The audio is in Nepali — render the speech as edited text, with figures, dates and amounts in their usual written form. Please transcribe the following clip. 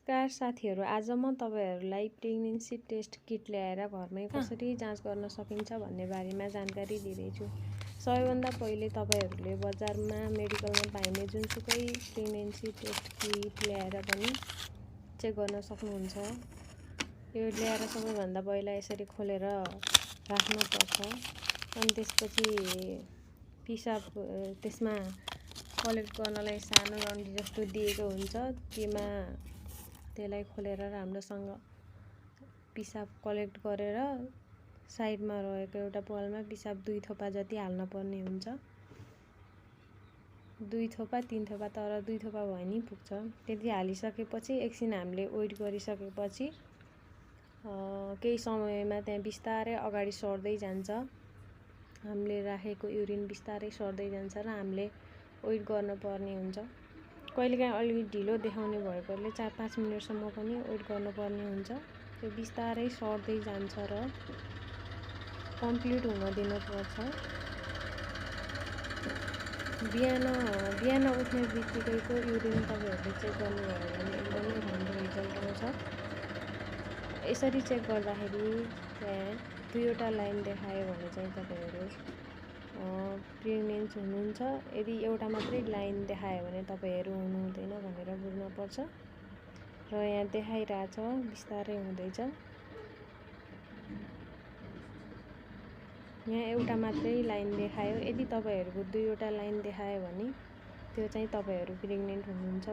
नमस्कार साथीहरू, आज म तपाईहरुलाई प्रेग्नेन्सी टेस्ट किट ल्याएर घरमै कसरी जाँच गर्न सकिन्छ भन्ने बारेमा जानकारी दिँदैछु। सबैभन्दा पहिले तपाईहरुले बजारमा मेडिकलमा पाइने जुनसुकै प्रेग्नेन्सी टेस्ट किट ल्याएर पनि चेक गर्न सक्नुहुन्छ। यो ल्याएर सबैभन्दा पहिला यसरी खोलेर राख्नुपर्छ। अनि त्यसपछि पिसाब त्यसमा कलेक्ट गर्नलाई सानो रन्डी जस्तो दिएको हुन्छ, त्यसलाई खोलेर राम्रोसँग पिसाब कलेक्ट गरेर साइडमा रहेको एउटा बलमा पिसाब 2 थोपा जति हाल्न पर्ने हुन्छ। 2 थोपा 3 थोपा, तर 2 थोपा भए नि पुग्छ। त्यति हालिसकेपछि एकछिन हामीले वेट गरिसकेपछि केही समयमा त्यहाँ बिस्तारै अगाडि सर्दै जान्छ। हामीले राखेको युरिन बिस्तारै सर्दै जान्छ र हामीले वेट गर्न पर्ने हुन्छ। कहिलेकाहीँ अलिकति ढिलो देखाउने भएकोले 4-5 मिनेटसम्म पनि वेट गर्नुपर्ने हुन्छ। त्यो बिस्तारै सर्दै जान्छ र कम्प्लिट हुन दिनुपर्छ। बिहान उठ्ने बित्तिकैको युरिन तपाईहरुले चेक गर्नुभयो भने एकदमै राम्रो रिजल्ट आउँछ। यसरी चेक गर्दाखेरि त्यहाँ 2वटा लाइन देखायो भने चाहिँ तपाईहरु प्रेग्नेन्ट हुनुहुन्छ। यदि एउटा मात्रै लाइन देखायो भने तपाईहरु हुनुहुँदैन भनेर बुझ्नुपर्छ। र यहाँ देखाइरहेछ बिस्तारै हुँदैछ। यहाँ एउटा मात्रै लाइन देखायो। यदि तपाईहरुको 2वटा लाइन देखायो भने त्यो चाहिँ तपाईहरु प्रेग्नेन्ट हुनुहुन्छ।